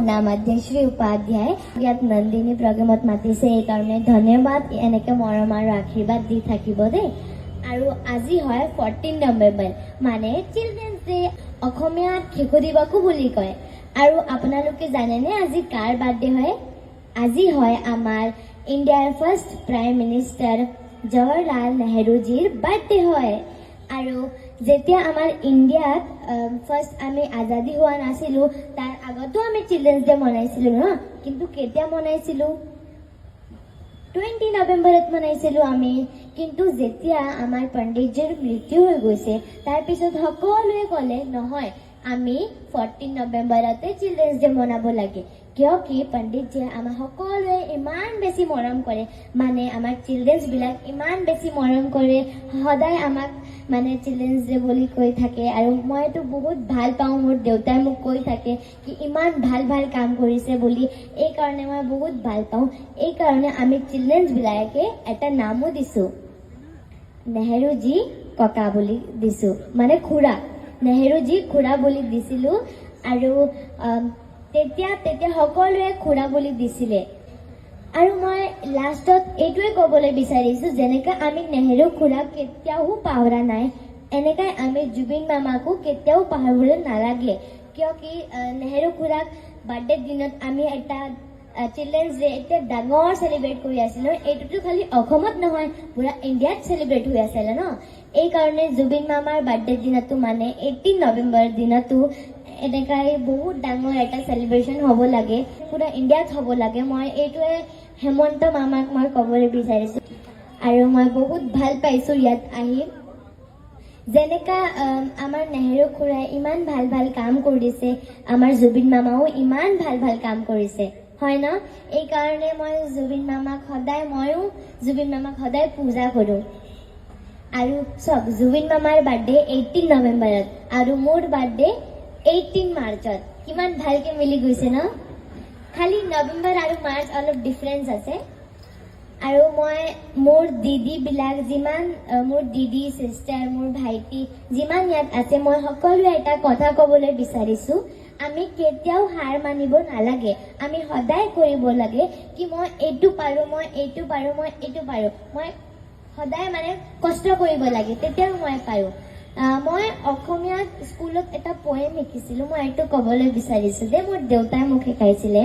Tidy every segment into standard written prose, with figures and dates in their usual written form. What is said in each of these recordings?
নাম আদ্যশ্ৰী উপাধ্যায়। ইয়াত নন্দিনী প্ৰগ্ৰেমত মাতিছে, এইকাৰণে ধন্যবাদ। এনেকৈ মৰম আৰু আশীৰ্বাদ দি থাকিব দেই। আৰু আজি হয় 14 নৱেম্বৰ, মানে চিলড্ৰেনছ ডে। অসমীয়াত শিশু দিৱসো বুলি কয়। আৰু আপোনালোকে জানেনে আজি কাৰ বাৰ্থডে হয়? আজি হয় আমাৰ ইণ্ডিয়াৰ ফাৰ্ষ্ট প্ৰাইম মিনিষ্টাৰ জৱাহৰলাল নেহৰুজীৰ বাৰ্থডে হয়। আৰু যেতিয়া আমাৰ ইণ্ডিয়াত ফাৰ্ষ্ট আমি আজাদী হোৱা নাছিলোঁ, তাৰ আগতো আমি চিলড্ৰেনছ ডে মনাইছিলোঁ ন। কিন্তু কেতিয়া মনাইছিলোঁ? 20 নৱেম্বৰত মনাইছিলোঁ আমি। কিন্তু যেতিয়া আমাৰ পণ্ডিতজীৰ মৃত্যু হৈ গৈছে, তাৰপিছত সকলোৱে ক'লে নহয়, আমি 14 নৱেম্বৰতে চিলড্ৰেনছ ডে মনাব লাগে। কিয় কি পণ্ডিতজীয়ে আমাক সকলোৱে ইমান বেছি মৰম কৰে, মানে আমাৰ চিলড্ৰেনছবিলাক ইমান বেছি মৰম কৰে, সদায় আমাক মানে চিলড্ৰেনছ ডে বুলি কৈ থাকে। আৰু মইতো বহুত ভাল পাওঁ, মোৰ দেউতাই মোক কৈ থাকে কি ইমান ভাল ভাল কাম কৰিছে বুলি। এইকাৰণে মই বহুত ভাল পাওঁ। এইকাৰণে আমি চিলড্ৰেনছবিলাকে এটা নামো দিছোঁ, নেহৰুজী ককা বুলি দিছোঁ, মানে খুৰা। নেহৰুজী খুৰা বুলি দিছিলোঁ। আৰু তেতিয়া সকলোৱে খুৰা বুলি দিছিলে। আৰু মই লাষ্টত এইটোৱে ক'বলৈ বিচাৰিছোঁ, যেনেকৈ আমি নেহৰু খুৰাক কেতিয়াও পাহৰা নাই, এনেকৈ আমি জুবিন মামাকো কেতিয়াও পাহৰিব নালাগে। কিয় কি নেহৰু খুৰাক বাৰ্থডে দিনত আমি এটা চিলড্ৰেনছ ডে এতিয়া ডাঙৰ চেলিব্ৰেট কৰি আছিলোঁ। এইটোতো খালি অসমত নহয়, পুৰা ইণ্ডিয়াত চেলিব্ৰেট হৈ আছিলে ন। এইকাৰণে জুবিন মামাৰ বাৰ্থডে দিনতো, মানে 18 নৱেম্বৰ দিনতো এনেকৈ বহুত ডাঙৰ এটা চেলিব্ৰেশ্যন হ'ব লাগে, পুৰা ইণ্ডিয়াত হ'ব লাগে। মই এইটোৱে হেমন্ত মামাক মই ক'বলৈ বিচাৰিছোঁ। আৰু মই বহুত ভাল পাইছোঁ ইয়াত আহি। যেনেকা আমাৰ নেহৰু খুৰাই ইমান ভাল ভাল কাম কৰিছে, আমাৰ জুবিন মামাও ইমান ভাল ভাল কাম কৰিছে, হয় ন? এইকাৰণে ময়ো জুবিন মামাক সদায় পূজা কৰোঁ। আৰু চব জুবিন মামাৰ বাৰ্থডে 18 নৱেম্বৰত আৰু মোৰ বাৰ্থডে 18 মাৰ্চত। কিমান ভালকৈ মিলি গৈছে ন? খালি নৱেম্বৰ আৰু মাৰ্চ অলপ ডিফাৰেঞ্চ আছে। আৰু মই মোৰ দিদিবিলাক মোৰ দিদি, চিষ্টাৰ, মোৰ ভাইটি যিমান ইয়াত আছে, মই সকলোৱে এটা কথা ক'বলৈ বিচাৰিছোঁ, আমি কেতিয়াও হাৰ মানিব নালাগে। আমি সদায় কৰিব লাগে কি মই এইটো পাৰোঁ, মই সদায় মানে কষ্ট কৰিব লাগে, তেতিয়াও মই পাৰোঁ। মই অসমীয়াত স্কুলত এটা পয়েম শিকিছিলোঁ, মই এইটো ক'বলৈ বিচাৰিছোঁ যে মোৰ দেউতাই মোক শিকাইছিলে।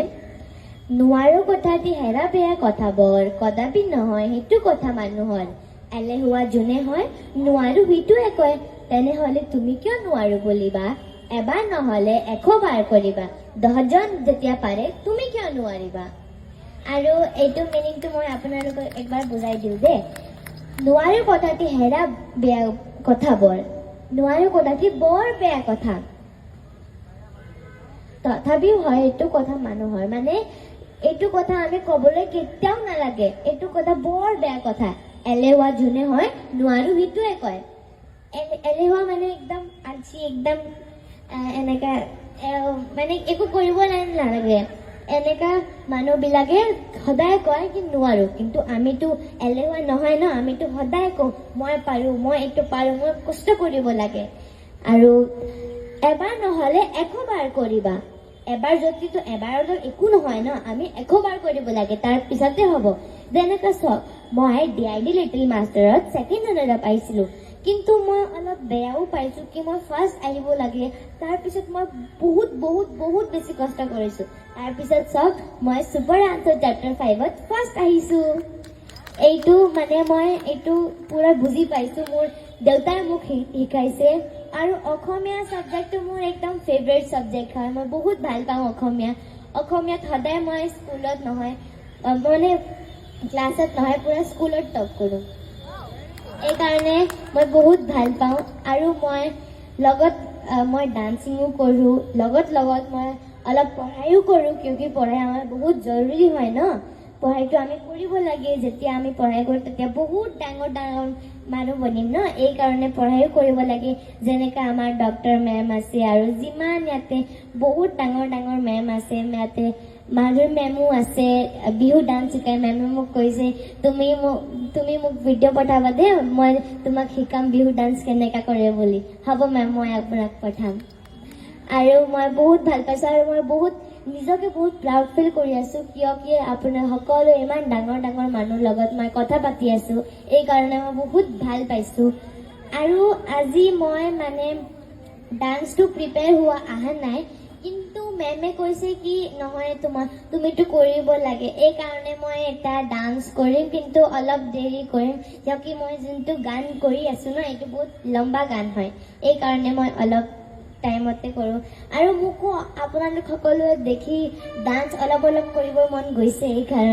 নোৱাৰো কথাটি হেৰা বেয়া কথাবোৰ, কদাপি নহয় সেইটো কথা মানুহৰ। এলেহুৱা যোনে হয়, নোৱাৰো সিটোৱে কয়, তেনেহ'লে তুমি কিয় নোৱাৰো বুলিবা? এবাৰ নহ'লে 100 বাৰ কৰিবা, 10জন যেতিয়া পাৰে তুমি কিয় নোৱাৰিবা? আৰু এইটো মিনিংটো মই আপোনালোকক একবাৰ বুজাই দিওঁ দেই। নোৱাৰো কথাটি হেৰা বেয়া কথাবোৰ, নোৱাৰো কথাটি বৰ বেয়া কথা, তথাপিও হয় এইটো কথা মানুহৰ। মানে এইটো কথা আমি ক'বলৈ কেতিয়াও নালাগে, এইটো কথা বৰ বেয়া কথা। এলেহুৱা যোনে হয়, নোৱাৰো সিটোৱে কয়। এলেহুৱা মানে একদম আলচি, একদম এনেকা মানে একো কৰিব নালাগে, এনেকা মানুহবিলাকে সদায় কয় কি নোৱাৰো। কিন্তু আমিতো এলেহুৱা নহয় ন, আমিতো সদায় কওঁ মই পাৰোঁ, মই এইটো পাৰোঁ, মই কষ্ট কৰিব লাগে। আৰু এবাৰ নহ'লে 100 বাৰ কৰিবা। এবাৰ যদিতো এবাৰত একো নহয় ন, আমি 100 বাৰ কৰিব লাগে, তাৰ পিছতে হ'ব। যেনেকৈ চাওক, মই DID লিটিল মাষ্টাৰত 2nd অনাৰ পাইছিলোঁ, কিন্তু মই অলপ বেয়াও পাইছোঁ কি মই ফাৰ্ষ্ট আহিব লাগে। তাৰপিছত মই বহুত বেছি কষ্ট কৰিছোঁ। তাৰপিছত চাওক, মই ছুপাৰ আনচাৰ চেপ্টাৰ 5ত ফাৰ্ষ্ট আহিছোঁ। এইটো মানে মই এইটো পুৰা বুজি পাইছোঁ, মোৰ দেউতাই মোক শিকাইছে। আৰু অসমীয়া ছাবজেক্টটো মোৰ একদম ফেভৰেট ছাবজেক্ট হয়, মই বহুত ভাল পাওঁ অসমীয়াত সদায় মই স্কুলত নহয়, মানে ক্লাছত নহয়, পুৰা স্কুলত টপ কৰোঁ। এইকাৰণে মই বহুত ভাল পাওঁ। আৰু মই ডান্সিঙো কৰোঁ, লগত মই অলপ পঢ়াইও কৰোঁ, কিয়কি পঢ়াই আমাৰ বহুত জৰুৰী হয় ন। পঢ়াইটো আমি কৰিব লাগে, যেতিয়া আমি পঢ়াই কৰোঁ তেতিয়া বহুত ডাঙৰ মানুহ বনিম ন। এইকাৰণে পঢ়াইও কৰিব লাগে। যেনেকৈ আমাৰ ডক্টৰ মেম আছে, আৰু যিমান ইয়াতে বহুত ডাঙৰ মেম আছে, ইয়াতে মাধুৰী মেমো আছে, বিহু ডান্স শিকাই। মেমে মোক কৈছে তুমি মোক ভিডিঅ' পঠাবা দে, মই তোমাক শিকাম বিহু ডান্স কেনেকৈ কৰে বুলি। হ'ব মেম, মই আপোনাক পঠাম। আৰু মই বহুত ভাল পাইছোঁ। আৰু মই বহুত নিজকে বহুত প্ৰাউড ফিল কৰি আছোঁ কিয় আপোনাৰ সকলো ইমান ডাঙৰ ডাঙৰ মানুহৰ লগত মই কথা পাতি আছোঁ এইকাৰণে মই বহুত ভাল পাইছোঁ আৰু আজি মই মানে ডান্সটো প্ৰিপেয়াৰ হোৱা অহা নাই কিন্তু মেমে কৈছে কি নহয় তুমিতো কৰিব লাগে এইকাৰণে মই এটা ডান্স কৰিম কিন্তু অলপ দেৰি কৰিম কিয় মই যোনটো গান কৰি আছোঁ ন এইটো বহুত লম্বা গান হয় এইকাৰণে মই অলপ টাইমতে কৰোঁ আৰু মোকো আপোনালোক সকলোৱে দেখি ডান্স অলপ অলপ কৰিব মন গৈছে এইকাৰণে